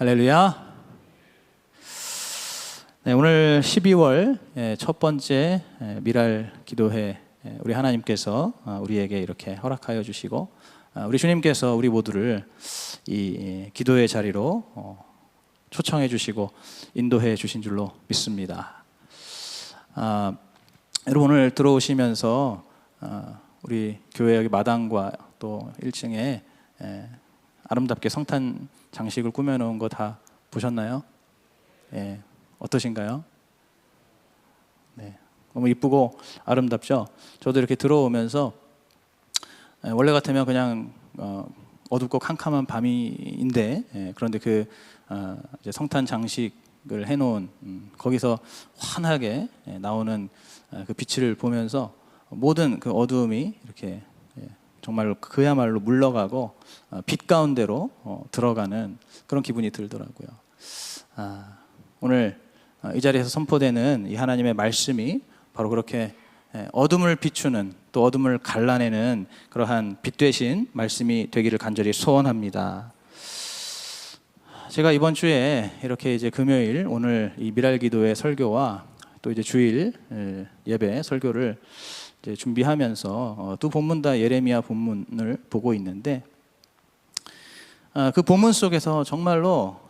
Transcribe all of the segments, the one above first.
할렐루야. 네, 오늘 12월 첫 번째 미랄 기도회, 우리 하나님께서 우리에게 이렇게 허락하여 주시고 우리 주님께서 우리 모두를 이 기도의 자리로 초청해 주시고 인도해 주신 줄로 믿습니다. 여러분, 오늘 들어오시면서 우리 교회 여기 마당과 또 1층에 아름답게 성탄 장식을 꾸며놓은 거 다 보셨나요? 어떠신가요? 네, 너무 이쁘고 아름답죠? 저도 이렇게 들어오면서 원래 같으면 그냥 어둡고 캄캄한 밤인데 그런데 이제 성탄 장식을 해놓은 거기서 환하게 나오는 그 빛을 보면서 모든 그 어두움이 이렇게 정말로 그야말로 물러가고 빛 가운데로 들어가는 그런 기분이 들더라고요. 오늘 이 자리에서 선포되는 이 하나님의 말씀이 바로 그렇게 어둠을 비추는, 또 어둠을 갈라내는 그러한 빛 되신 말씀이 되기를 간절히 소원합니다. 제가 이번 주에 이렇게 이제 금요일 오늘 이 미랄기도의 설교와 또 이제 주일 예배 설교를 이제 준비하면서 두 본문 다 예레미야 본문을 보고 있는데 그 본문 속에서 정말로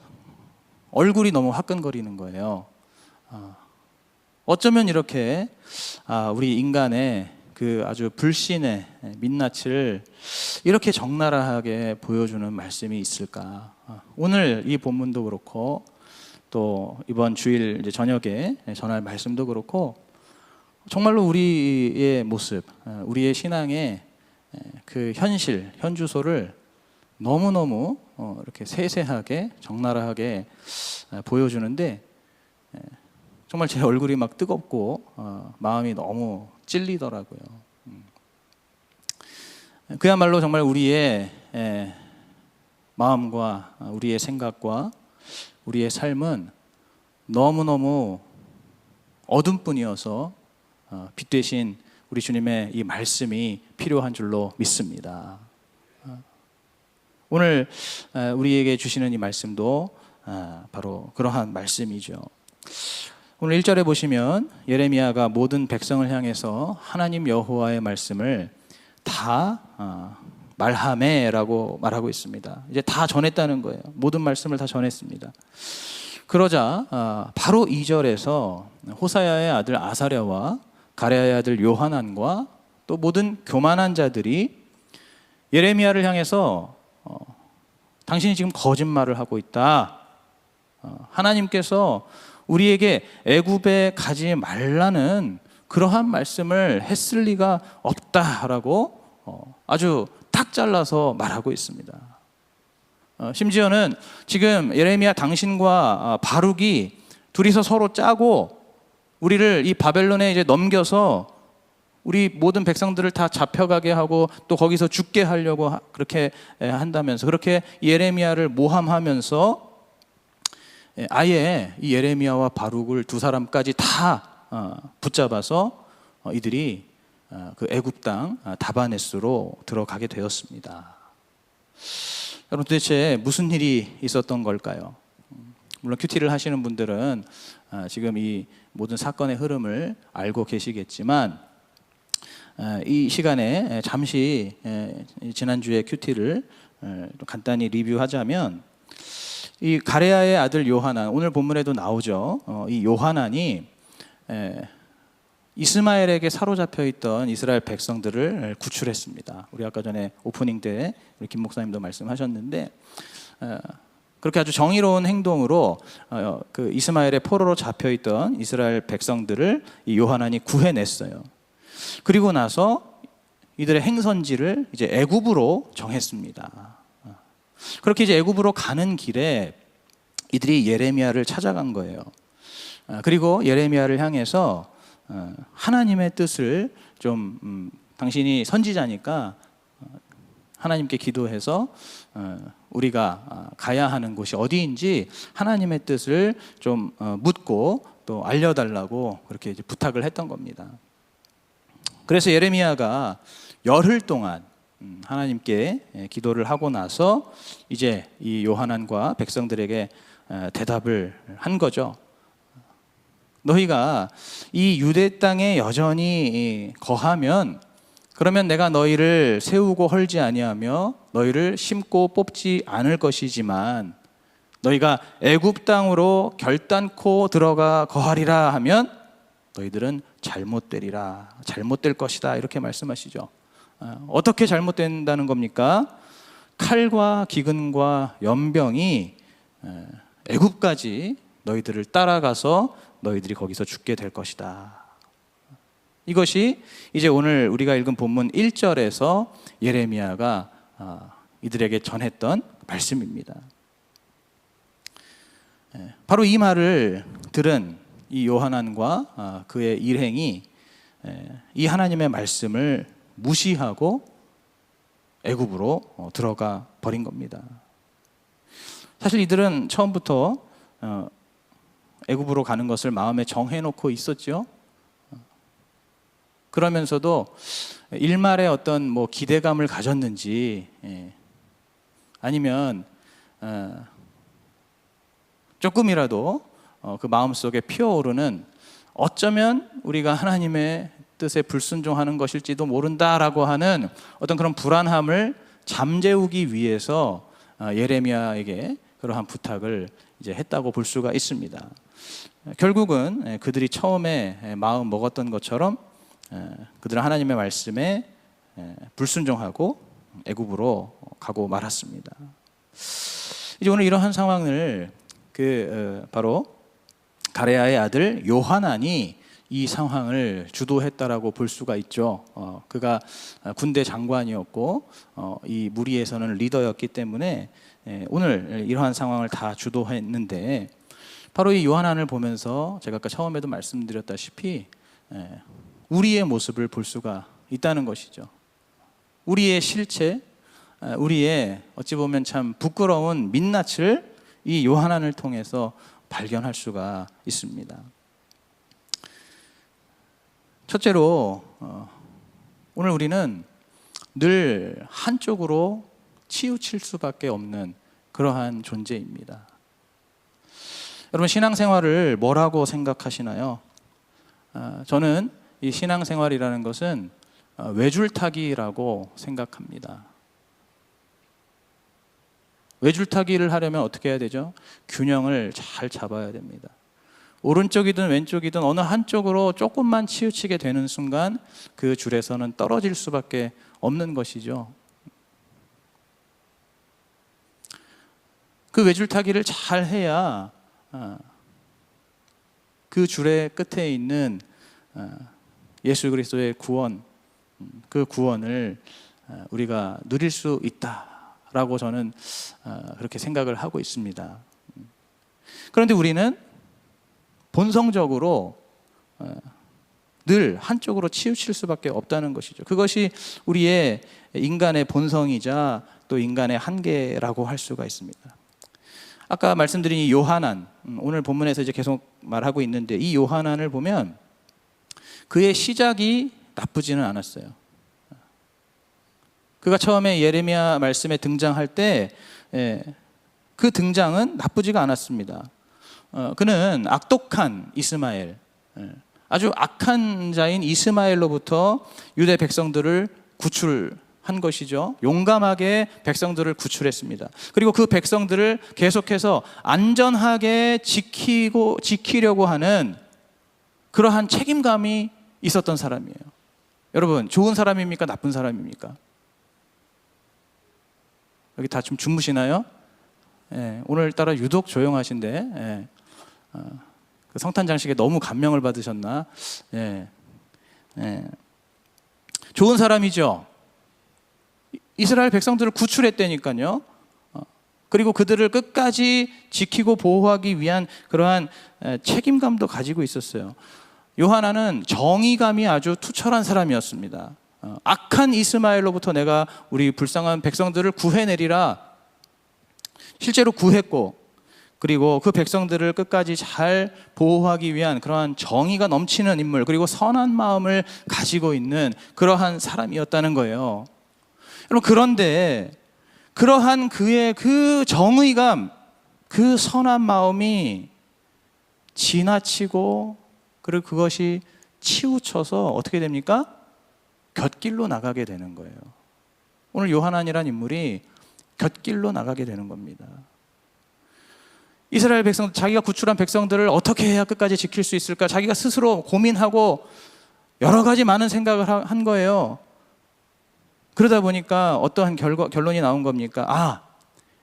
얼굴이 너무 화끈거리는 거예요. 어쩌면 이렇게 우리 인간의 그 아주 불신의 민낯을 이렇게 적나라하게 보여주는 말씀이 있을까? 오늘 이 본문도 그렇고 또 이번 주일 이제 저녁에 전할 말씀도 그렇고 정말로 우리의 모습, 우리의 신앙의 그 현실, 현주소를 너무너무 이렇게 세세하게 적나라하게 보여주는데 정말 제 얼굴이 막 뜨겁고 마음이 너무 찔리더라고요. 그야말로 정말 우리의 마음과 우리의 생각과 우리의 삶은 너무너무 어둠뿐이어서 빛 되신 우리 주님의 이 말씀이 필요한 줄로 믿습니다. 오늘 우리에게 주시는 이 말씀도 바로 그러한 말씀이죠. 오늘 1절에 보시면 예레미야가 모든 백성을 향해서 하나님 여호와의 말씀을 다 말하매라고 말하고 있습니다. 이제 다 전했다는 거예요. 모든 말씀을 다 전했습니다. 그러자 바로 2절에서 호사야의 아들 아사랴와 가랴의 아들 요하난과 또 모든 교만한 자들이 예레미야를 향해서 당신이 지금 거짓말을 하고 있다. 하나님께서 우리에게 애굽에 가지 말라는 그러한 말씀을 했을 리가 없다라고 아주 탁 잘라서 말하고 있습니다. 심지어는 지금 예레미야 당신과 바룩이 둘이서 서로 짜고 우리를 이 바벨론에 이제 넘겨서 우리 모든 백성들을 다 잡혀가게 하고 또 거기서 죽게 하려고 그렇게 한다면서 그렇게 예레미야를 모함하면서 아예 이 예레미야와 바룩을 두 사람까지 다 붙잡아서 이들이 그 애굽 땅 다바네스로 들어가게 되었습니다. 여러분, 도대체 무슨 일이 있었던 걸까요? 물론 큐티를 하시는 분들은 지금 이 모든 사건의 흐름을 알고 계시겠지만 이 시간에 잠시 지난주에 큐티를 간단히 리뷰하자면 이 가랴의 아들 요하난, 오늘 본문에도 나오죠. 이 요하난이 이스마엘에게 사로잡혀 있던 이스라엘 백성들을 구출했습니다. 우리 아까 전에 오프닝 때 우리 김 목사님도 말씀하셨는데 그렇게 아주 정의로운 행동으로 그 이스마엘의 포로로 잡혀 있던 이스라엘 백성들을 이 요하난이 구해냈어요. 그리고 나서 이들의 행선지를 이제 애굽으로 정했습니다. 그렇게 이제 애굽으로 가는 길에 이들이 예레미야를 찾아간 거예요. 그리고 예레미야를 향해서 하나님의 뜻을 좀 당신이 선지자니까 하나님께 기도해서 우리가 가야 하는 곳이 어디인지 하나님의 뜻을 좀 묻고 또 알려달라고 그렇게 이제 부탁을 했던 겁니다. 그래서 예레미야가 열흘 동안 하나님께 기도를 하고 나서 이제 이 요하난과 백성들에게 대답을 한 거죠. 너희가 이 유대 땅에 여전히 거하면 그러면 내가 너희를 세우고 헐지 아니하며 너희를 심고 뽑지 않을 것이지만 너희가 애굽 땅으로 결단코 들어가 거하리라 하면 너희들은 잘못되리라, 잘못될 것이다, 이렇게 말씀하시죠. 어떻게 잘못된다는 겁니까? 칼과 기근과 연병이 애굽까지 너희들을 따라가서 너희들이 거기서 죽게 될 것이다. 이것이 이제 오늘 우리가 읽은 본문 1절에서 예레미야가 이들에게 전했던 말씀입니다. 바로 이 말을 들은 이 요하난과 그의 일행이 이 하나님의 말씀을 무시하고 애굽으로 들어가 버린 겁니다. 사실 이들은 처음부터 애굽으로 가는 것을 마음에 정해놓고 있었죠. 그러면서도 일말의 어떤 기대감을 가졌는지 아니면 조금이라도 그 마음속에 피어오르는 어쩌면 우리가 하나님의 뜻에 불순종하는 것일지도 모른다라고 하는 어떤 그런 불안함을 잠재우기 위해서 예레미야에게 그러한 부탁을 이제 했다고 볼 수가 있습니다. 결국은 그들이 처음에 마음 먹었던 것처럼 그들은 하나님의 말씀에 불순종하고 애굽으로 가고 말았습니다. 이제 오늘 이러한 상황을 바로 가레야의 아들 요하난이 이 상황을 주도했다라고 볼 수가 있죠. 그가 군대 장관이었고 이 무리에서는 리더였기 때문에 오늘 이러한 상황을 다 주도했는데, 바로 이 요하난을 보면서 제가 아까 처음에도 말씀드렸다시피 우리의 모습을 볼 수가 있다는 것이죠. 우리의 실체, 우리의 어찌 보면 참 부끄러운 민낯을 이 요하난을 통해서 발견할 수가 있습니다. 첫째로 오늘 우리는 늘 한쪽으로 치우칠 수밖에 없는 그러한 존재입니다. 여러분, 신앙생활을 뭐라고 생각하시나요? 저는 이 신앙생활이라는 것은 외줄타기라고 생각합니다. 외줄타기를 하려면 어떻게 해야 되죠? 균형을 잘 잡아야 됩니다. 오른쪽이든 왼쪽이든 어느 한쪽으로 조금만 치우치게 되는 순간 그 줄에서는 떨어질 수밖에 없는 것이죠. 그 외줄타기를 잘 해야 그 줄의 끝에 있는 예수 그리스도의 구원, 그 구원을 우리가 누릴 수 있다라고 저는 그렇게 생각을 하고 있습니다. 그런데 우리는 본성적으로 늘 한쪽으로 치우칠 수밖에 없다는 것이죠. 그것이 우리의 인간의 본성이자 또 인간의 한계라고 할 수가 있습니다. 아까 말씀드린 이 요하난, 오늘 본문에서 이제 계속 말하고 있는데, 이 요하난을 보면 그의 시작이 나쁘지는 않았어요. 그가 처음에 예레미야 말씀에 등장할 때 그 등장은 나쁘지가 않았습니다. 그는 악독한 이스마엘, 아주 악한 자인 이스마엘로부터 유대 백성들을 구출한 것이죠. 용감하게 백성들을 구출했습니다. 그리고 그 백성들을 계속해서 안전하게 지키려고 하는 그러한 책임감이 있었던 사람이에요. 여러분, 좋은 사람입니까? 나쁜 사람입니까? 여기 다 좀 주무시나요? 오늘따라 유독 조용하신데 그 성탄 장식에 너무 감명을 받으셨나? 좋은 사람이죠. 이스라엘 백성들을 구출했다니까요. 그리고 그들을 끝까지 지키고 보호하기 위한 그러한 책임감도 가지고 있었어요. 요하나는 정의감이 아주 투철한 사람이었습니다. 악한 이스마엘로부터 내가 우리 불쌍한 백성들을 구해내리라. 실제로 구했고, 그리고 그 백성들을 끝까지 잘 보호하기 위한 그러한 정의가 넘치는 인물, 그리고 선한 마음을 가지고 있는 그러한 사람이었다는 거예요. 여러분, 그런데 그러한 그의 그 정의감, 그 선한 마음이 지나치고, 그리고 그것이 치우쳐서 어떻게 됩니까? 곁길로 나가게 되는 거예요. 오늘 요한안이라는 인물이 곁길로 나가게 되는 겁니다. 이스라엘 백성, 자기가 구출한 백성들을 어떻게 해야 끝까지 지킬 수 있을까? 자기가 스스로 고민하고 여러 가지 많은 생각을 한 거예요. 그러다 보니까 어떠한 결론이 나온 겁니까?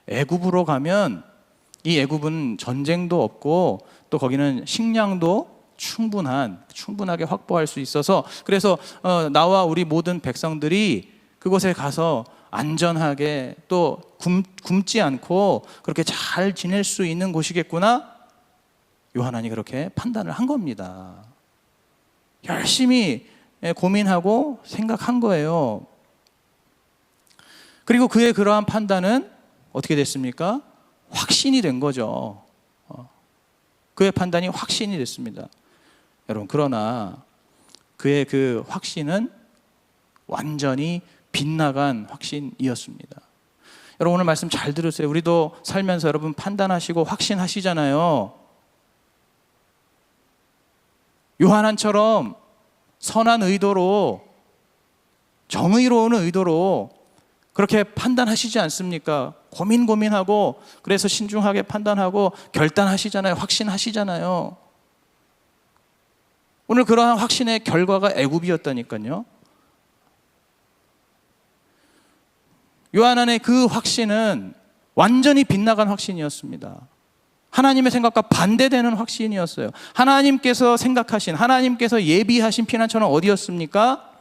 애굽으로 가면 이 애굽은 전쟁도 없고 또 거기는 식량도 충분하게 확보할 수 있어서, 그래서 나와 우리 모든 백성들이 그곳에 가서 안전하게 또 굶지 않고 그렇게 잘 지낼 수 있는 곳이겠구나. 요한안이 그렇게 판단을 한 겁니다. 열심히 고민하고 생각한 거예요. 그리고 그의 그러한 판단은 어떻게 됐습니까? 확신이 된 거죠. 그의 판단이 확신이 됐습니다. 여러분, 그러나 그의 그 확신은 완전히 빗나간 확신이었습니다. 여러분, 오늘 말씀 잘 들으세요. 우리도 살면서 여러분 판단하시고 확신하시잖아요. 요한안처럼 선한 의도로, 정의로운 의도로 그렇게 판단하시지 않습니까? 고민하고 그래서 신중하게 판단하고 결단하시잖아요. 확신하시잖아요. 오늘 그러한 확신의 결과가 애굽이었다니까요. 요한안의 그 확신은 완전히 빗나간 확신이었습니다. 하나님의 생각과 반대되는 확신이었어요. 하나님께서 생각하신, 하나님께서 예비하신 피난처는 어디였습니까?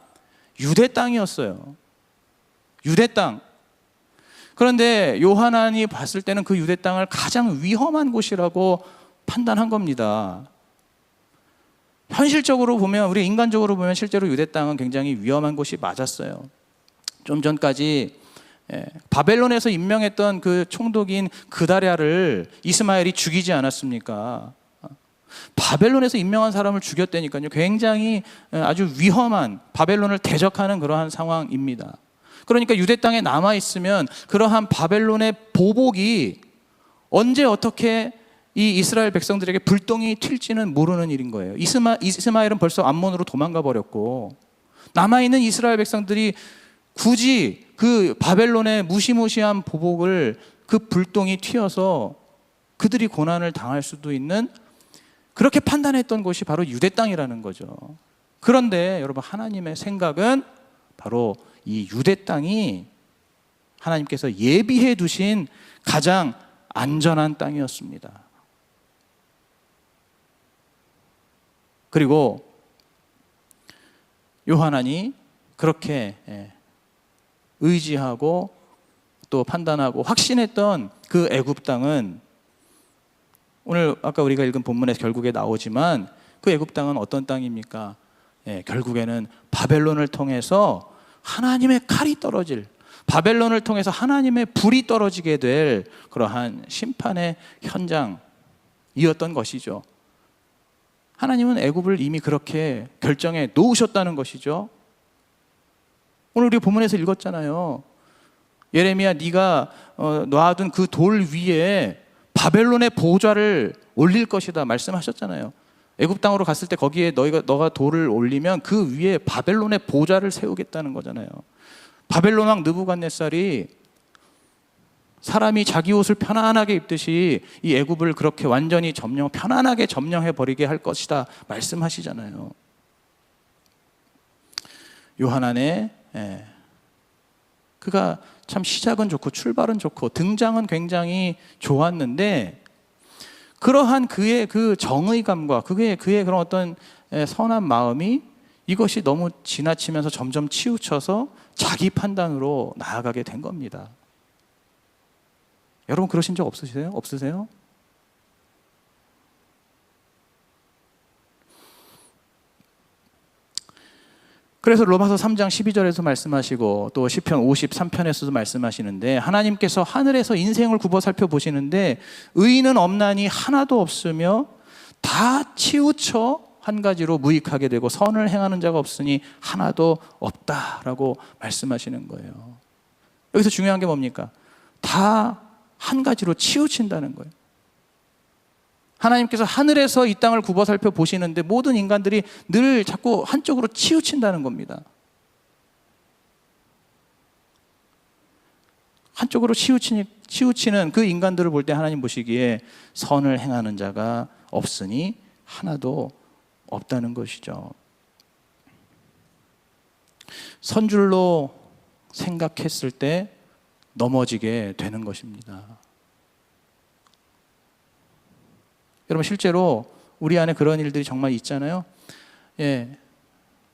유대 땅이었어요. 유대 땅. 그런데 요한안이 봤을 때는 그 유대 땅을 가장 위험한 곳이라고 판단한 겁니다. 현실적으로 보면, 우리 인간적으로 보면 실제로 유대 땅은 굉장히 위험한 곳이 맞았어요. 좀 전까지 바벨론에서 임명했던 그 총독인 그다랴를 이스마엘이 죽이지 않았습니까? 바벨론에서 임명한 사람을 죽였다니까요. 굉장히 아주 위험한, 바벨론을 대적하는 그러한 상황입니다. 그러니까 유대 땅에 남아있으면 그러한 바벨론의 보복이 언제 어떻게 이 이스라엘 백성들에게 불똥이 튈지는 모르는 일인 거예요. 이스마엘은 벌써 암몬으로 도망가 버렸고, 남아있는 이스라엘 백성들이 굳이 그 바벨론의 무시무시한 보복을, 그 불똥이 튀어서 그들이 고난을 당할 수도 있는, 그렇게 판단했던 곳이 바로 유대 땅이라는 거죠. 그런데 여러분, 하나님의 생각은 바로 이 유대 땅이 하나님께서 예비해 두신 가장 안전한 땅이었습니다. 그리고 요한안이 그렇게 의지하고 또 판단하고 확신했던 그 애굽 땅은, 오늘 아까 우리가 읽은 본문에서 결국에 나오지만 그 애굽 땅은 어떤 땅입니까? 결국에는 바벨론을 통해서 하나님의 칼이 떨어질, 바벨론을 통해서 하나님의 불이 떨어지게 될 그러한 심판의 현장이었던 것이죠. 하나님은 애굽을 이미 그렇게 결정해 놓으셨다는 것이죠. 오늘 우리 본문에서 읽었잖아요. 예레미야, 네가 놔둔 그 돌 위에 바벨론의 보좌를 올릴 것이다 말씀하셨잖아요. 애굽 땅으로 갔을 때 거기에 너가 돌을 올리면 그 위에 바벨론의 보좌를 세우겠다는 거잖아요. 바벨론 왕 느부갓네살이 사람이 자기 옷을 편안하게 입듯이 이 애굽을 그렇게 완전히 편안하게 점령해 버리게 할 것이다 말씀하시잖아요. 요한안에 그가 참 시작은 좋고 출발은 좋고 등장은 굉장히 좋았는데, 그러한 그의 그 정의감과 그의 그런 어떤 선한 마음이, 이것이 너무 지나치면서 점점 치우쳐서 자기 판단으로 나아가게 된 겁니다. 여러분, 그러신 적 없으세요? 그래서 로마서 3장 12절에서 말씀하시고 또 시편 53편에서도 말씀하시는데, 하나님께서 하늘에서 인생을 굽어 살펴보시는데 의인은 없나니 하나도 없으며 다 치우쳐 한 가지로 무익하게 되고 선을 행하는 자가 없으니 하나도 없다라고 말씀하시는 거예요. 여기서 중요한 게 뭡니까? 다 한 가지로 치우친다는 거예요. 하나님께서 하늘에서 이 땅을 굽어 살펴 보시는데 모든 인간들이 늘 자꾸 한쪽으로 치우친다는 겁니다. 한쪽으로 치우치는 그 인간들을 볼 때 하나님 보시기에 선을 행하는 자가 없으니 하나도 없다는 것이죠. 선줄로 생각했을 때 넘어지게 되는 것입니다. 여러분, 실제로 우리 안에 그런 일들이 정말 있잖아요.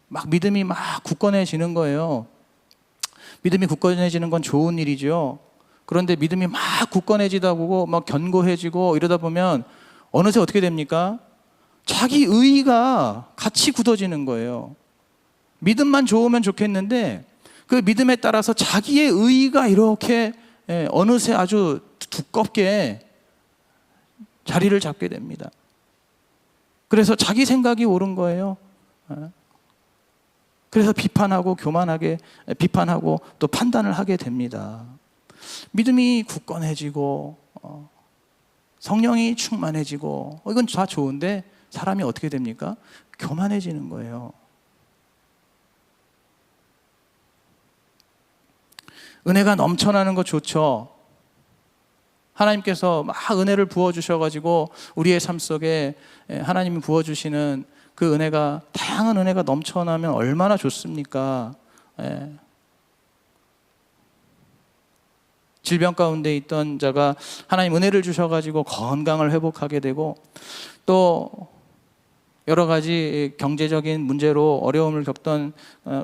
막 믿음이 막 굳건해지는 거예요. 믿음이 굳건해지는 건 좋은 일이죠. 그런데 믿음이 막 굳건해지다 보고 막 견고해지고 이러다 보면 어느새 어떻게 됩니까? 자기 의의가 같이 굳어지는 거예요. 믿음만 좋으면 좋겠는데 그 믿음에 따라서 자기의 의의가 이렇게 어느새 아주 두껍게 자리를 잡게 됩니다. 그래서 자기 생각이 옳은 거예요. 그래서 비판하고 교만하게 비판하고 또 판단을 하게 됩니다. 믿음이 굳건해지고 성령이 충만해지고 이건 다 좋은데 사람이 어떻게 됩니까? 교만해지는 거예요. 은혜가 넘쳐나는 것 좋죠. 하나님께서 막 은혜를 부어주셔가지고 우리의 삶 속에 하나님이 부어주시는 그 은혜가, 다양한 은혜가 넘쳐나면 얼마나 좋습니까? 질병 가운데 있던 자가 하나님 은혜를 주셔가지고 건강을 회복하게 되고, 또 여러 가지 경제적인 문제로 어려움을 겪던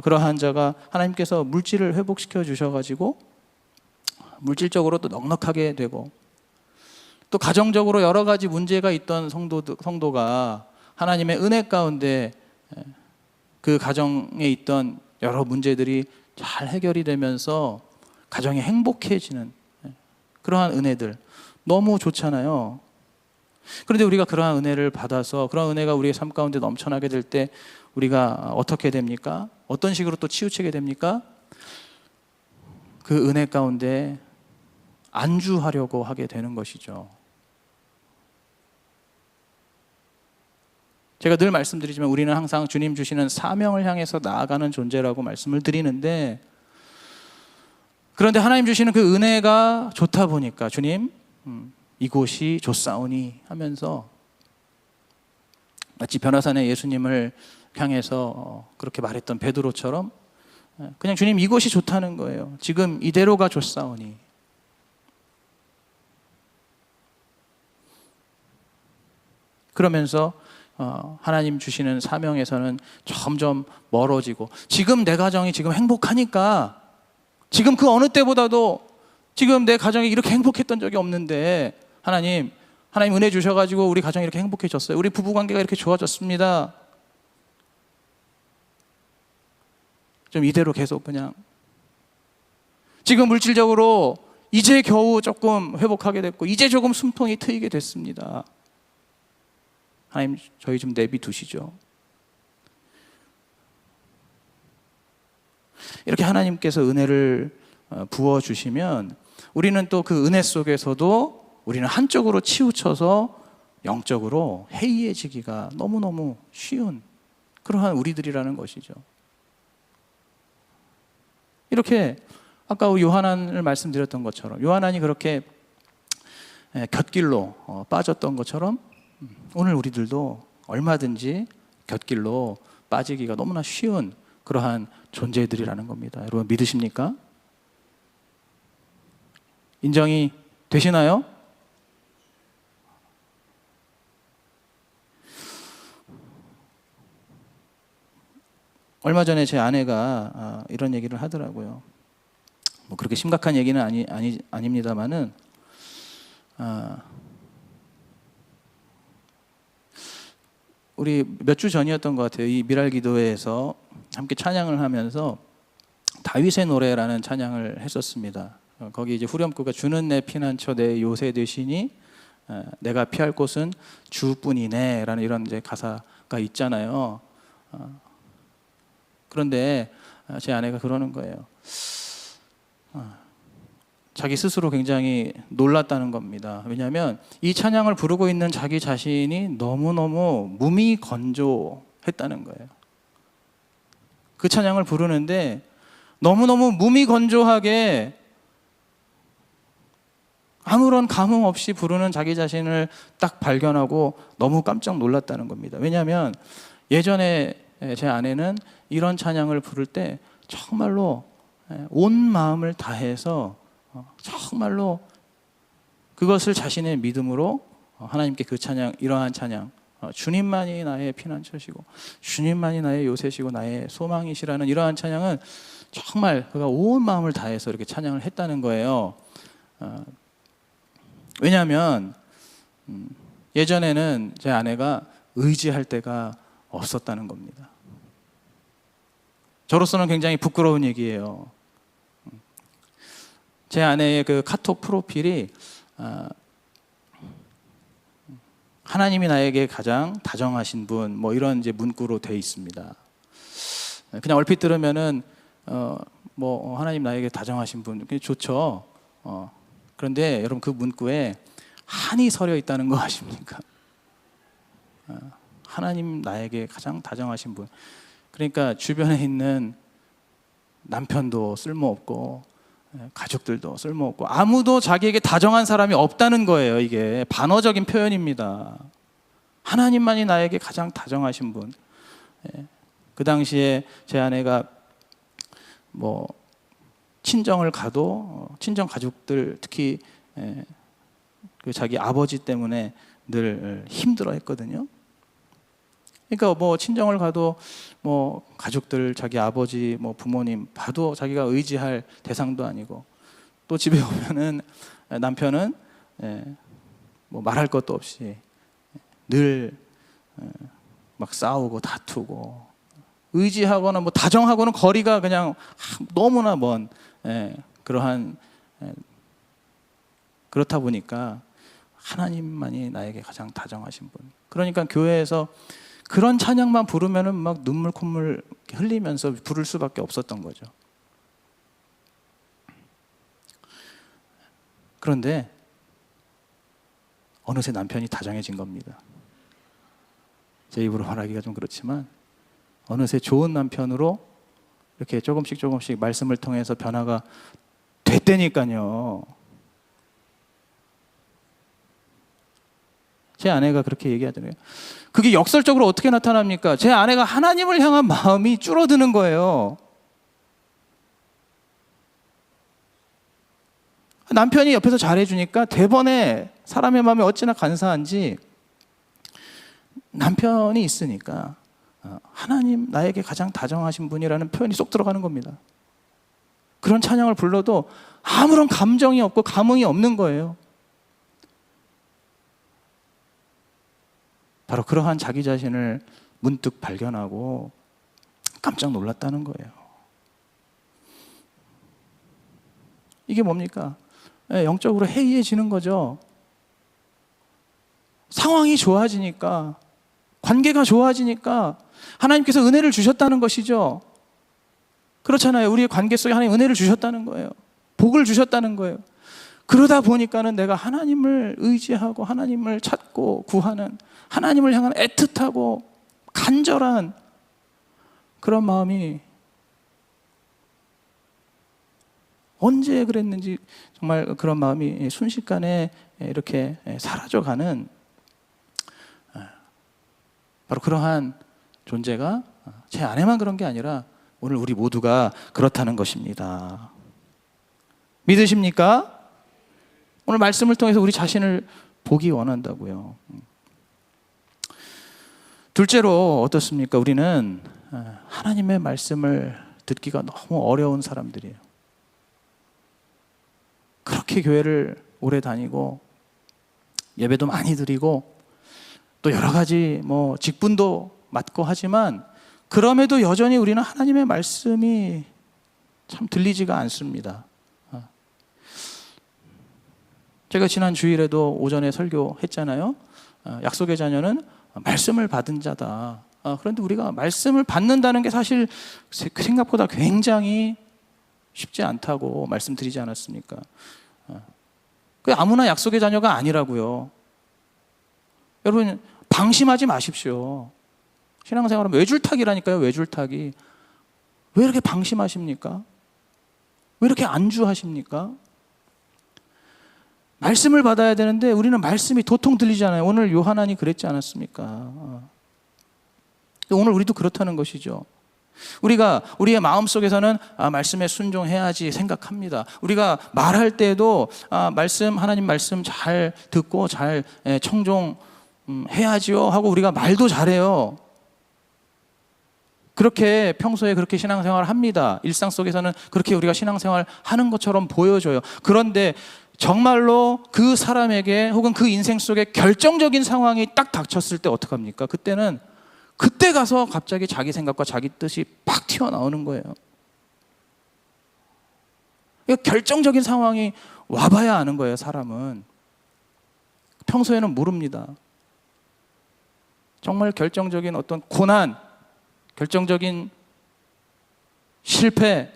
그러한 자가 하나님께서 물질을 회복시켜 주셔가지고 물질적으로 또 넉넉하게 되고, 또 가정적으로 여러 가지 문제가 있던 성도가 하나님의 은혜 가운데 그 가정에 있던 여러 문제들이 잘 해결이 되면서 가정이 행복해지는 그러한 은혜들 너무 좋잖아요. 그런데 우리가 그러한 은혜를 받아서 그러한 은혜가 우리의 삶 가운데 넘쳐나게 될 때 우리가 어떻게 됩니까? 어떤 식으로 또 치우치게 됩니까? 그 은혜 가운데 안주하려고 하게 되는 것이죠. 제가 늘 말씀드리지만 우리는 항상 주님 주시는 사명을 향해서 나아가는 존재라고 말씀을 드리는데, 그런데 하나님 주시는 그 은혜가 좋다 보니까 주님 이곳이 좋사오니 하면서 마치 변화산의 예수님을 향해서 그렇게 말했던 베드로처럼 그냥 주님 이곳이 좋다는 거예요. 지금 이대로가 좋사오니. 그러면서 하나님 주시는 사명에서는 점점 멀어지고, 지금 내 가정이 지금 행복하니까, 지금 그 어느 때보다도 지금 내 가정이 이렇게 행복했던 적이 없는데 하나님 은혜 주셔가지고 우리 가정이 이렇게 행복해졌어요. 우리 부부관계가 이렇게 좋아졌습니다. 좀 이대로 계속 그냥, 지금 물질적으로 이제 겨우 조금 회복하게 됐고 이제 조금 숨통이 트이게 됐습니다. 하나님 저희 좀 내비두시죠. 이렇게 하나님께서 은혜를 부어주시면 우리는 또 그 은혜 속에서도 우리는 한쪽으로 치우쳐서 영적으로 해이해지기가 너무너무 쉬운 그러한 우리들이라는 것이죠. 이렇게 아까 요한안을 말씀드렸던 것처럼 요한안이 그렇게 곁길로 빠졌던 것처럼 오늘 우리들도 얼마든지 곁길로 빠지기가 너무나 쉬운 그러한 존재들이라는 겁니다. 여러분 믿으십니까? 인정이 되시나요? 얼마 전에 제 아내가 이런 얘기를 하더라고요. 뭐 그렇게 심각한 얘기는 아닙니다만은 우리 몇 주 전이었던 것 같아요. 이 미랄기도회에서 함께 찬양을 하면서 다윗의 노래라는 찬양을 했었습니다. 거기 이제 후렴구가 주는 내 피난처 내 요새 되시니 내가 피할 곳은 주뿐이네 라는 이런 이제 가사가 있잖아요. 그런데 제 아내가 그러는 거예요. 자기 스스로 굉장히 놀랐다는 겁니다. 왜냐하면 이 찬양을 부르고 있는 자기 자신이 너무너무 무미건조했다는 거예요. 그 찬양을 부르는데 너무너무 무미건조하게 아무런 감흥 없이 부르는 자기 자신을 딱 발견하고 너무 깜짝 놀랐다는 겁니다. 왜냐하면 예전에 제 아내는 이런 찬양을 부를 때 정말로 온 마음을 다해서 정말로 그것을 자신의 믿음으로 하나님께 그 찬양, 이러한 찬양, 주님만이 나의 피난처시고 주님만이 나의 요새시고 나의 소망이시라는 이러한 찬양은 정말 그가 온 마음을 다해서 이렇게 찬양을 했다는 거예요. 왜냐하면 예전에는 제 아내가 의지할 때가 없었다는 겁니다. 저로서는 굉장히 부끄러운 얘기예요. 제 아내의 그 카톡 프로필이 하나님이 나에게 가장 다정하신 분, 뭐 이런 이제 문구로 되어 있습니다. 그냥 얼핏 들으면은 뭐 하나님 나에게 다정하신 분, 좋죠. 그런데 여러분 그 문구에 한이 서려 있다는 거 아십니까? 하나님 나에게 가장 다정하신 분. 그러니까 주변에 있는 남편도 쓸모없고 가족들도 쓸모없고 아무도 자기에게 다정한 사람이 없다는 거예요. 이게 반어적인 표현입니다. 하나님만이 나에게 가장 다정하신 분. 그 당시에 제 아내가 뭐 친정을 가도 친정 가족들 특히 그 자기 아버지 때문에 늘 힘들어했거든요. 그러니까 뭐 친정을 가도 뭐 가족들, 자기 아버지, 뭐 부모님 봐도 자기가 의지할 대상도 아니고, 또 집에 오면은 남편은 뭐 말할 것도 없이 늘 막 싸우고 다투고 의지하거나 뭐 다정하고는 거리가 그냥 너무나 먼 그러한 그렇다 보니까 하나님만이 나에게 가장 다정하신 분. 그러니까 교회에서 그런 찬양만 부르면은 막 눈물 콧물 흘리면서 부를 수밖에 없었던 거죠. 그런데 어느새 남편이 다정해진 겁니다. 제 입으로 말하기가 좀 그렇지만 어느새 좋은 남편으로 이렇게 조금씩 말씀을 통해서 변화가 됐다니까요. 제 아내가 그렇게 얘기하잖아요. 그게 역설적으로 어떻게 나타납니까? 제 아내가 하나님을 향한 마음이 줄어드는 거예요. 남편이 옆에서 잘해주니까 대번에 사람의 마음이 어찌나 간사한지 남편이 있으니까 하나님 나에게 가장 다정하신 분이라는 표현이 쏙 들어가는 겁니다. 그런 찬양을 불러도 아무런 감정이 없고 감흥이 없는 거예요. 바로 그러한 자기 자신을 문득 발견하고 깜짝 놀랐다는 거예요. 이게 뭡니까? 영적으로 해이해지는 거죠. 상황이 좋아지니까, 관계가 좋아지니까 하나님께서 은혜를 주셨다는 것이죠. 그렇잖아요. 우리의 관계 속에 하나님 은혜를 주셨다는 거예요. 복을 주셨다는 거예요. 그러다 보니까는 내가 하나님을 의지하고 하나님을 찾고 구하는, 하나님을 향한 애틋하고 간절한 그런 마음이 언제 그랬는지 정말 그런 마음이 순식간에 이렇게 사라져가는 바로 그러한 존재가 제 아내만 그런 게 아니라 오늘 우리 모두가 그렇다는 것입니다. 믿으십니까? 오늘 말씀을 통해서 우리 자신을 보기 원한다고요. 둘째로 어떻습니까? 우리는 하나님의 말씀을 듣기가 너무 어려운 사람들이에요. 그렇게 교회를 오래 다니고 예배도 많이 드리고 또 여러 가지 뭐 직분도 맡고 하지만 그럼에도 여전히 우리는 하나님의 말씀이 참 들리지가 않습니다. 제가 지난 주일에도 오전에 설교했잖아요. 약속의 자녀는 말씀을 받은 자다. 그런데 우리가 말씀을 받는다는 게 사실 생각보다 굉장히 쉽지 않다고 말씀드리지 않았습니까? 그 아무나 약속의 자녀가 아니라고요. 여러분 방심하지 마십시오. 신앙생활은 외줄타기라니까요. 외줄타기. 왜 이렇게 방심하십니까? 왜 이렇게 안주하십니까? 말씀을 받아야 되는데 우리는 말씀이 도통 들리잖아요. 오늘 요한안이 그랬지 않았습니까? 오늘 우리도 그렇다는 것이죠. 우리가 우리의 마음속에서는 말씀에 순종해야지 생각합니다. 우리가 말할 때도 하나님 말씀 잘 듣고 잘 청종해야지요 하고 우리가 말도 잘해요. 그렇게 평소에 그렇게 신앙생활을 합니다. 일상 속에서는 그렇게 우리가 신앙생활 하는 것처럼 보여져요. 그런데 정말로 그 사람에게 혹은 그 인생 속에 결정적인 상황이 딱 닥쳤을 때 어떡합니까? 그때 가서 갑자기 자기 생각과 자기 뜻이 팍 튀어나오는 거예요. 결정적인 상황이 와봐야 아는 거예요, 사람은. 평소에는 모릅니다. 정말 결정적인 어떤 고난, 결정적인 실패,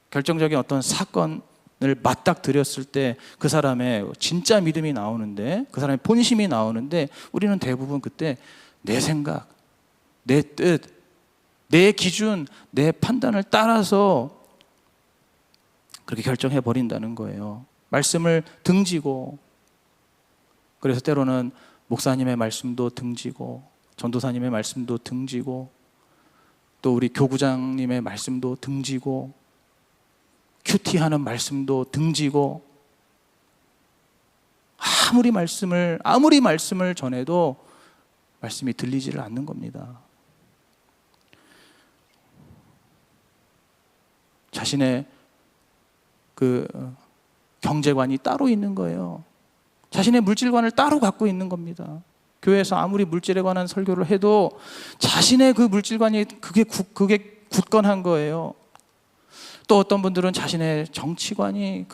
결정적인 어떤 사건을 맞닥뜨렸을 때 그 사람의 진짜 믿음이 나오는데, 그 사람의 본심이 나오는데, 우리는 대부분 그때 내 생각, 내 뜻, 내 기준, 내 판단을 따라서 그렇게 결정해 버린다는 거예요. 말씀을 등지고, 그래서 때로는 목사님의 말씀도 등지고, 전도사님의 말씀도 등지고, 또 우리 교구장님의 말씀도 등지고, 큐티하는 말씀도 등지고, 아무리 말씀을 전해도 말씀이 들리지를 않는 겁니다. 자신의 그 경제관이 따로 있는 거예요. 자신의 물질관을 따로 갖고 있는 겁니다. 교회에서 아무리 물질에 관한 설교를 해도 자신의 그 물질관이 그게 굳건한 거예요. 또 어떤 분들은 자신의 정치관이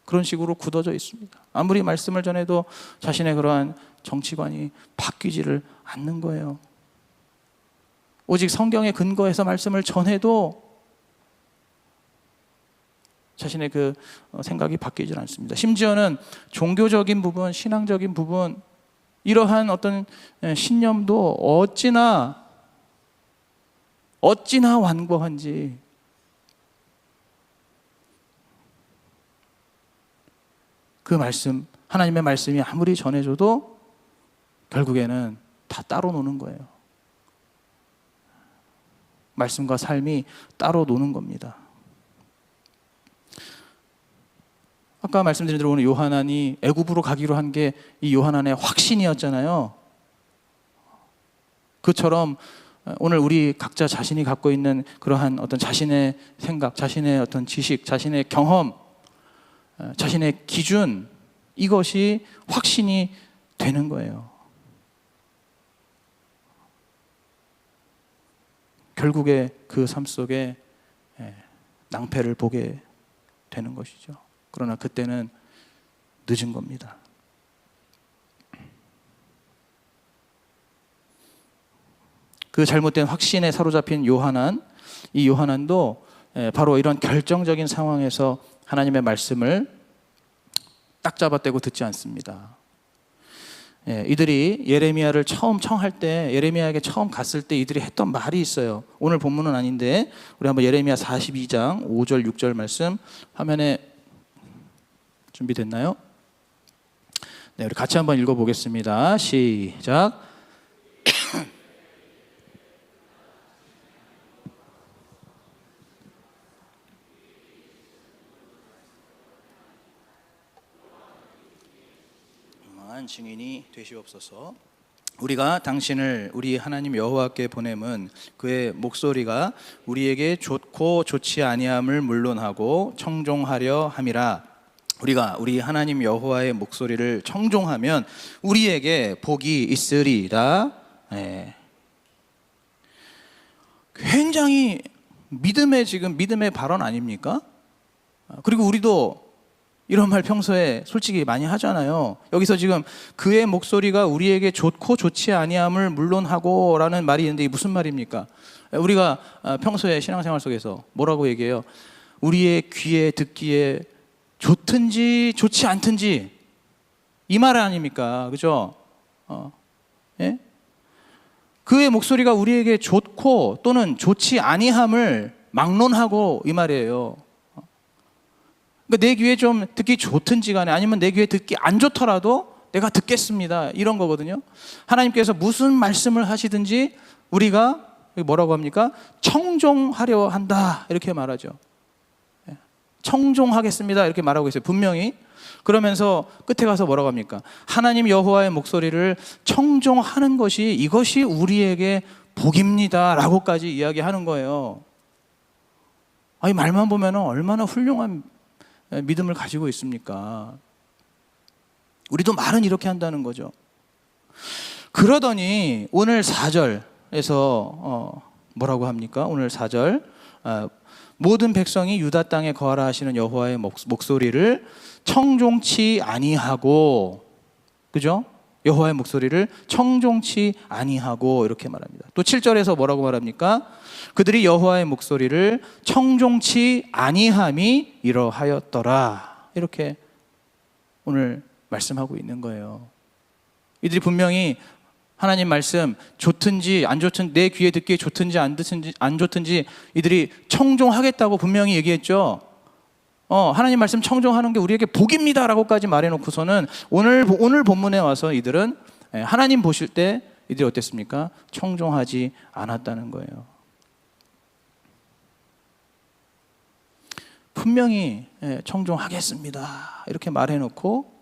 그런 식으로 굳어져 있습니다. 아무리 말씀을 전해도 자신의 그러한 정치관이 바뀌지를 않는 거예요. 오직 성경에 근거해서 말씀을 전해도 자신의 그 생각이 바뀌질 않습니다. 심지어는 종교적인 부분, 신앙적인 부분, 이러한 어떤 신념도 어찌나 완고한지, 그 말씀, 하나님의 말씀이 아무리 전해줘도 결국에는 다 따로 노는 거예요. 말씀과 삶이 따로 노는 겁니다. 아까 말씀드린 대로 오늘 요한안이 애굽으로 가기로 한 게 이 요한안의 확신이었잖아요. 그처럼 오늘 우리 각자 자신이 갖고 있는 그러한 어떤 자신의 생각, 자신의 어떤 지식, 자신의 경험, 자신의 기준, 이것이 확신이 되는 거예요. 결국에 그 삶 속에 낭패를 보게 되는 것이죠. 그러나 그때는 늦은 겁니다. 그 잘못된 확신에 사로잡힌 요한안, 이 요한안도 바로 이런 결정적인 상황에서 하나님의 말씀을 딱 잡아떼고 듣지 않습니다. 이들이 예레미야를 처음 청할 때, 예레미야에게 처음 갔을 때 이들이 했던 말이 있어요. 오늘 본문은 아닌데 우리 한번 예레미야 42장 5절 6절 말씀 화면에 준비됐나요? 네, 우리 같이 한번 읽어보겠습니다. 시작. 증인이 되시옵소서. 우리가 당신을 우리 하나님 여호와께 보냄은 그의 목소리가 우리에게 좋고 좋지 아니함을 물론하고 청종하려 함이라. 우리가 우리 하나님 여호와의 목소리를 청종하면 우리에게 복이 있으리라. 굉장히 믿음의 발언 아닙니까? 그리고 우리도 이런 말 평소에 솔직히 많이 하잖아요. 여기서 지금 그의 목소리가 우리에게 좋고 좋지 아니함을 물론하고 라는 말이 있는데 이게 무슨 말입니까? 우리가 평소에 신앙생활 속에서 뭐라고 얘기해요? 우리의 귀에 듣기에 좋든지 좋지 않든지 이 말 아닙니까? 그죠? 예? 그의 목소리가 우리에게 좋고 또는 좋지 아니함을 막론하고 이 말이에요. 그러니까 내 귀에 좀 듣기 좋든지 간에 아니면 내 귀에 듣기 안 좋더라도 내가 듣겠습니다. 이런 거거든요. 하나님께서 무슨 말씀을 하시든지 우리가 뭐라고 합니까? 청종하려 한다. 이렇게 말하죠. 청종하겠습니다. 이렇게 말하고 있어요. 분명히. 그러면서 끝에 가서 뭐라고 합니까? 하나님 여호와의 목소리를 청종하는 것이 이것이 우리에게 복입니다. 라고까지 이야기하는 거예요. 이 말만 보면 얼마나 훌륭한 믿음을 가지고 있습니까? 우리도 말은 이렇게 한다는 거죠. 그러더니 오늘 4절에서 뭐라고 합니까? 오늘 4절 모든 백성이 유다 땅에 거하라 하시는 여호와의 목소리를 청종치 아니하고, 그죠? 여호와의 목소리를 청종치 아니하고 이렇게 말합니다. 또 7절에서 뭐라고 말합니까? 그들이 여호와의 목소리를 청종치 아니함이 이러하였더라. 이렇게 오늘 말씀하고 있는 거예요. 이들이 분명히 하나님 말씀 좋든지 안 좋든지 내 귀에 듣기에 좋든지 안 좋든지 이들이 청종하겠다고 분명히 얘기했죠. 하나님 말씀 청종하는 게 우리에게 복입니다 라고까지 말해놓고서는 오늘 본문에 와서 이들은 하나님 보실 때 이들이 어땠습니까? 청종하지 않았다는 거예요. 분명히 청종하겠습니다 이렇게 말해놓고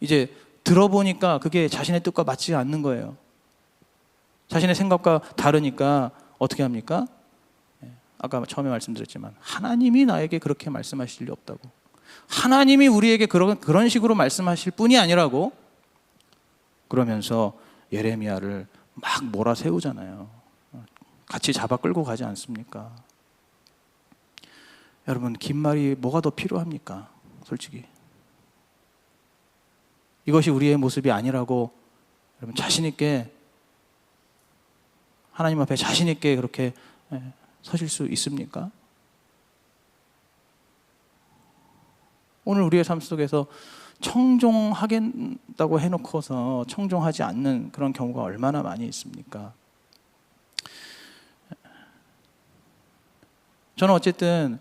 이제 들어보니까 그게 자신의 뜻과 맞지 않는 거예요. 자신의 생각과 다르니까 어떻게 합니까? 아까 처음에 말씀드렸지만 하나님이 나에게 그렇게 말씀하실 리 없다고, 하나님이 우리에게 그런 식으로 말씀하실 뿐이 아니라고 그러면서 예레미야를 막 몰아세우잖아요. 같이 잡아 끌고 가지 않습니까? 여러분, 긴 말이 뭐가 더 필요합니까? 솔직히 이것이 우리의 모습이 아니라고 여러분 자신 있게 하나님 앞에 자신 있게 그렇게 서실 수 있습니까? 오늘 우리의 삶 속에서 청종하겠다고 해놓고서 청종하지 않는 그런 경우가 얼마나 많이 있습니까? 저는 어쨌든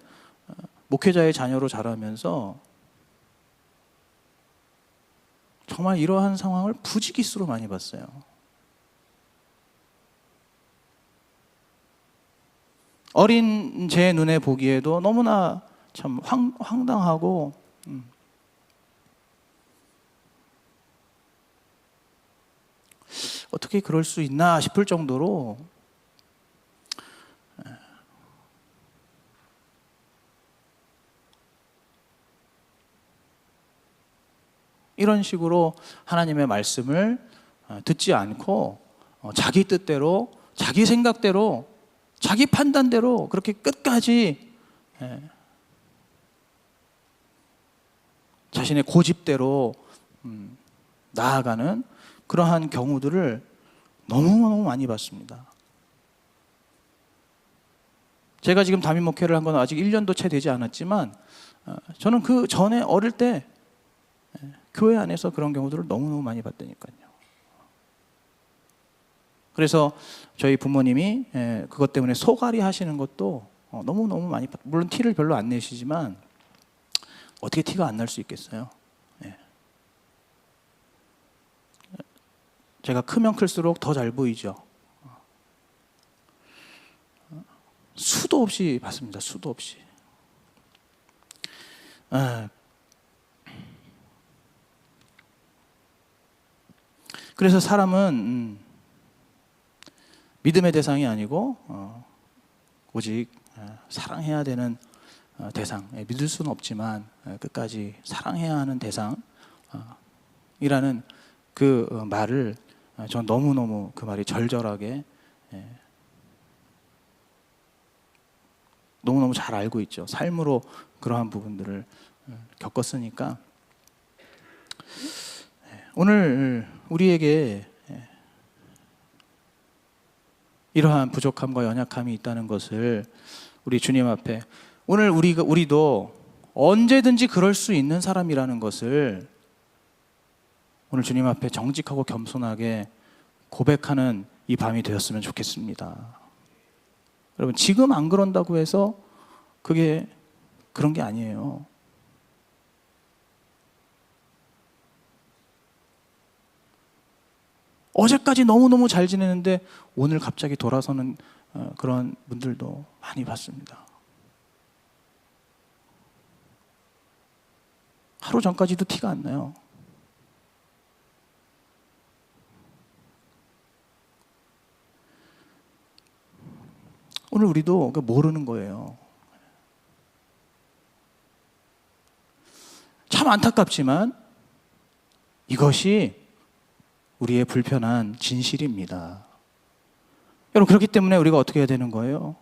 목회자의 자녀로 자라면서 정말 이러한 상황을 부지기수로 많이 봤어요. 어린 제 눈에 보기에도 너무나 참 황당하고 어떻게 그럴 수 있나 싶을 정도로 이런 식으로 하나님의 말씀을 듣지 않고 자기 뜻대로, 자기 생각대로, 자기 판단대로 그렇게 끝까지 자신의 고집대로 나아가는 그러한 경우들을 너무너무 많이 봤습니다. 제가 지금 담임 목회를 한 건 아직 1년도 채 되지 않았지만 저는 그 전에 어릴 때 교회 안에서 그런 경우들을 너무너무 많이 봤다니까요. 그래서 저희 부모님이 그것 때문에 소갈이 하시는 것도 너무너무 많이 물론 티를 별로 안 내시지만 어떻게 티가 안 날 수 있겠어요? 제가 크면 클수록 더 잘 보이죠. 수도 없이 봤습니다. 수도 없이. 그래서 사람은 믿음의 대상이 아니고 오직 사랑해야 되는 대상, 믿을 수는 없지만 끝까지 사랑해야 하는 대상이라는 그 말을 전 너무너무 그 말이 절절하게 너무너무 잘 알고 있죠. 삶으로 그러한 부분들을 겪었으니까 오늘 우리에게 이러한 부족함과 연약함이 있다는 것을 우리 주님 앞에 오늘 우리도 언제든지 그럴 수 있는 사람이라는 것을 오늘 주님 앞에 정직하고 겸손하게 고백하는 이 밤이 되었으면 좋겠습니다. 여러분, 지금 안 그런다고 해서 그게 그런 게 아니에요. 어제까지 너무너무 잘 지내는데 오늘 갑자기 돌아서는 그런 분들도 많이 봤습니다. 하루 전까지도 티가 안 나요. 오늘 우리도 모르는 거예요. 참 안타깝지만 이것이 우리의 불편한 진실입니다. 여러분, 그렇기 때문에 우리가 어떻게 해야 되는 거예요?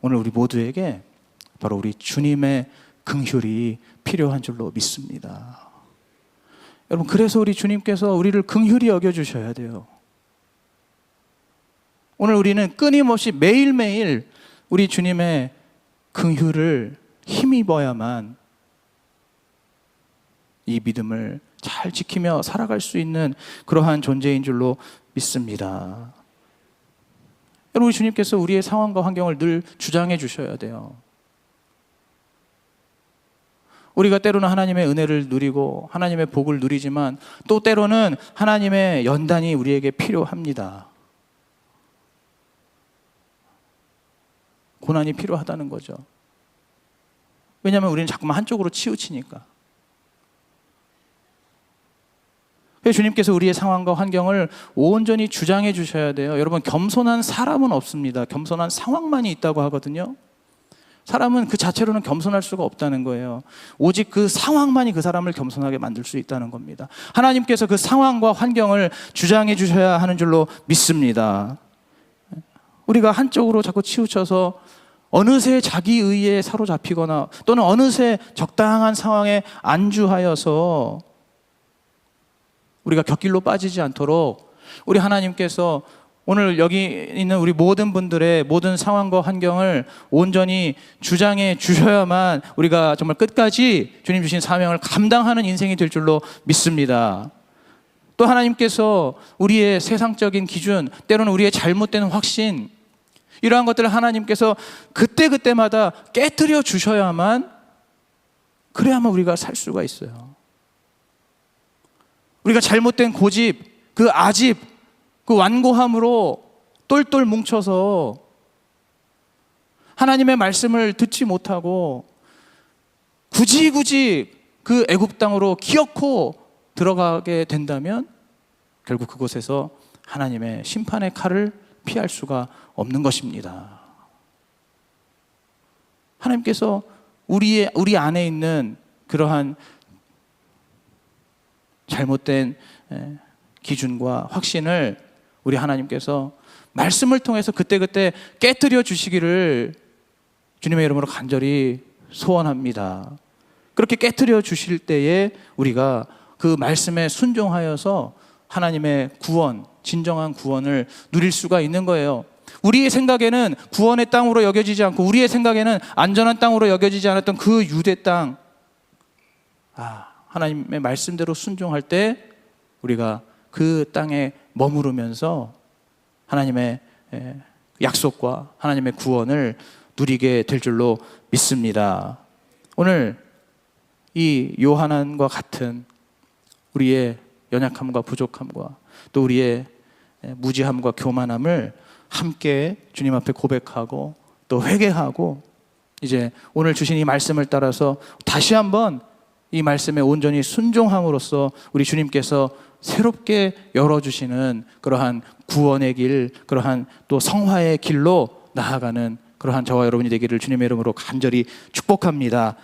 오늘 우리 모두에게 바로 우리 주님의 긍휼이 필요한 줄로 믿습니다. 여러분, 그래서 우리 주님께서 우리를 긍휼히 여겨주셔야 돼요. 오늘 우리는 끊임없이 매일매일 우리 주님의 긍휼을 힘입어야만 이 믿음을 잘 지키며 살아갈 수 있는 그러한 존재인 줄로 믿습니다. 여러분, 우리 주님께서 우리의 상황과 환경을 늘 주장해 주셔야 돼요. 우리가 때로는 하나님의 은혜를 누리고 하나님의 복을 누리지만 또 때로는 하나님의 연단이 우리에게 필요합니다. 고난이 필요하다는 거죠. 왜냐하면 우리는 자꾸만 한쪽으로 치우치니까. 그래서 주님께서 우리의 상황과 환경을 온전히 주장해 주셔야 돼요. 여러분, 겸손한 사람은 없습니다. 겸손한 상황만이 있다고 하거든요. 사람은 그 자체로는 겸손할 수가 없다는 거예요. 오직 그 상황만이 그 사람을 겸손하게 만들 수 있다는 겁니다. 하나님께서 그 상황과 환경을 주장해 주셔야 하는 줄로 믿습니다. 우리가 한쪽으로 자꾸 치우쳐서 어느새 자기 의에 사로잡히거나 또는 어느새 적당한 상황에 안주하여서 우리가 곁길로 빠지지 않도록 우리 하나님께서 오늘 여기 있는 우리 모든 분들의 모든 상황과 환경을 온전히 주장해 주셔야만 우리가 정말 끝까지 주님 주신 사명을 감당하는 인생이 될 줄로 믿습니다. 또 하나님께서 우리의 세상적인 기준, 때로는 우리의 잘못된 확신, 이러한 것들을 하나님께서 그때그때마다 깨트려 주셔야만, 그래야만 우리가 살 수가 있어요. 우리가 잘못된 고집, 그 아집, 그 완고함으로 똘똘 뭉쳐서 하나님의 말씀을 듣지 못하고 굳이 그 애굽 땅으로 기어코 들어가게 된다면 결국 그곳에서 하나님의 심판의 칼을 피할 수가 없는 것입니다. 하나님께서 우리 안에 있는 그러한 잘못된 기준과 확신을 우리 하나님께서 말씀을 통해서 그때그때 깨트려 주시기를 주님의 이름으로 간절히 소원합니다. 그렇게 깨트려 주실 때에 우리가 그 말씀에 순종하여서 하나님의 구원, 진정한 구원을 누릴 수가 있는 거예요. 우리의 생각에는 구원의 땅으로 여겨지지 않고 우리의 생각에는 안전한 땅으로 여겨지지 않았던 그 유대 땅, 하나님의 말씀대로 순종할 때 우리가 그 땅에 머무르면서 하나님의 약속과 하나님의 구원을 누리게 될 줄로 믿습니다. 오늘 이 요한안과 같은 우리의 연약함과 부족함과 또 우리의 무지함과 교만함을 함께 주님 앞에 고백하고 또 회개하고 이제 오늘 주신 이 말씀을 따라서 다시 한번 이 말씀에 온전히 순종함으로써 우리 주님께서 새롭게 열어주시는 그러한 구원의 길, 그러한 또 성화의 길로 나아가는 그러한 저와 여러분이 되기를 주님의 이름으로 간절히 축복합니다.